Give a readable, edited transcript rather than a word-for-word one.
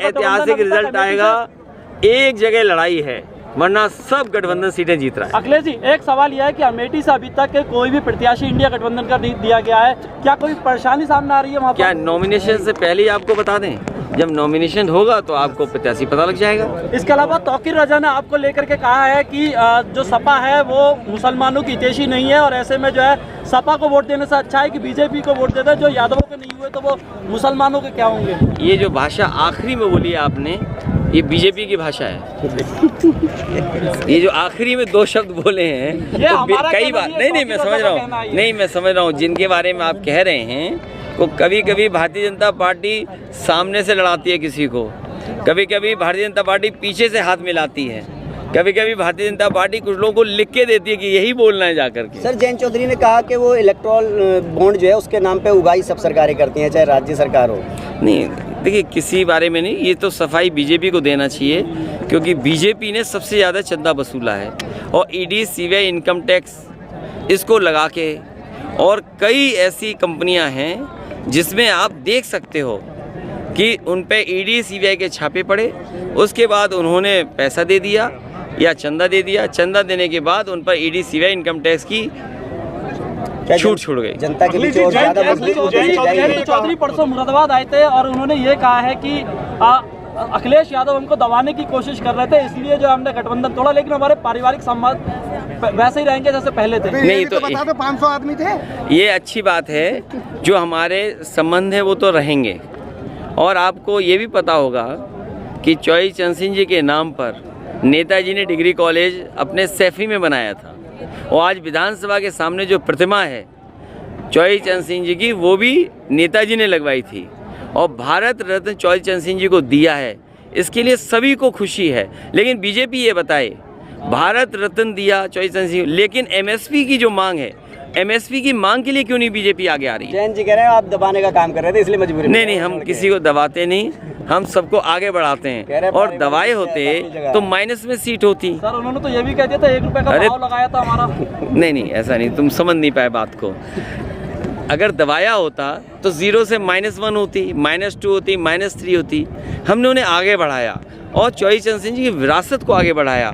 ऐतिहासिक रिजल्ट आएगा। एक जगह लड़ाई है, वरना सब गठबंधन सीटें जीत रहा है। अखिलेश जी, एक सवाल यह है कि अमेठी से अभी तक कोई भी प्रत्याशी इंडिया गठबंधन का नहीं दिया गया है, क्या कोई परेशानी सामने आ रही है वहाँ पर? क्या नॉमिनेशन से पहले ही आपको बता दें? जब नॉमिनेशन होगा तो आपको प्रत्याशी पता लग जाएगा। इसके अलावा तौकीर रजा ने आपको लेकर के कहा है कि जो सपा है वो मुसलमानों की हितैषी नहीं है, और ऐसे में जो है सपा को वोट देने से अच्छा है कि बीजेपी को वोट देते हैं। जो यादवों के नहीं हुए तो वो मुसलमानों के क्या होंगे? ये जो भाषा आखिरी में बोली आपने, ये बीजेपी की भाषा है। ये जो आखिरी में दो शब्द बोले हैं तो कई बार नहीं मैं समझ रहा हूँ, नहीं मैं समझ रहा हूँ जिनके बारे में आप कह रहे हैं को कभी कभी भारतीय जनता पार्टी सामने से लड़ाती है किसी को, कभी कभी भारतीय जनता पार्टी पीछे से हाथ मिलाती है, कभी कभी भारतीय जनता पार्टी कुछ लोगों को लिख के देती है कि यही बोलना है जाकर के। सर, जयंत चौधरी ने कहा कि वो इलेक्ट्रॉल बॉन्ड जो है उसके नाम पे उगाही सब सरकारें करती हैं, चाहे राज्य सरकार हो। नहीं देखिए, किसी बारे में नहीं, ये तो सफाई बीजेपी को देना चाहिए, क्योंकि बीजेपी ने सबसे ज़्यादा चंदा वसूला है। और ईडी, सीबीआई, इनकम टैक्स इसको लगा के, और कई ऐसी कंपनियां हैं जिसमें आप देख सकते हो कि उन पे ईडी, सीबीआई के छापे पड़े, उसके बाद उन्होंने पैसा दे दिया या चंदा दे दिया, चंदा देने के बाद उन पर ईडी, सीबीआई, इनकम टैक्स की छूट छूट गई। जनता के बीच और ज़्यादा चौधरी परसों मुरादाबाद आए थे और उन्होंने ये कहा है कि अखिलेश यादव हमको दबाने की कोशिश कर रहे थे, इसलिए जो हमने गठबंधन तोड़ा, लेकिन हमारे पारिवारिक संबंध वैसे ही रहेंगे जैसे पहले थे। नहीं तो बता दो 500 आदमी थे। ये अच्छी बात है, जो हमारे संबंध है वो तो रहेंगे। और आपको ये भी पता होगा कि चौधरी चरण सिंह जी के नाम पर नेताजी ने डिग्री कॉलेज अपने सैफी में बनाया था, और आज विधानसभा के सामने जो प्रतिमा है चौधरी चरण सिंह जी की, वो भी नेताजी ने लगवाई थी, और भारत रत्न चौधरी चरण सिंह जी को दिया है। इसके लिए सभी को खुशी है। लेकिन बीजेपी ये बताए, भारत रत्न दिया चौधरी चरण सिंह, लेकिन एमएसपी की जो मांग है, एमएसपी की मांग के लिए क्यों नहीं बीजेपी आगे आ रही है? जयंत जी कह रहे हैं आप दबाने का काम कर रहे थे, इसलिए मजबूरी। नहीं, हम किसी को दबाते नहीं, हम सबको आगे बढ़ाते हैं। और दबाए होते तो माइनस में सीट होती। सर, उन्होंने तो ये भी कह दिया था 1 रुपए का भाव लगाया था हमारा। नहीं ऐसा नहीं, तुम समझ नहीं पाए बात को। अगर दबाया होता तो 0 से -1 होती, -2 होती, -3 होती। हमने उन्हें आगे बढ़ाया और चौधरी चरण सिंह जी की विरासत को आगे बढ़ाया।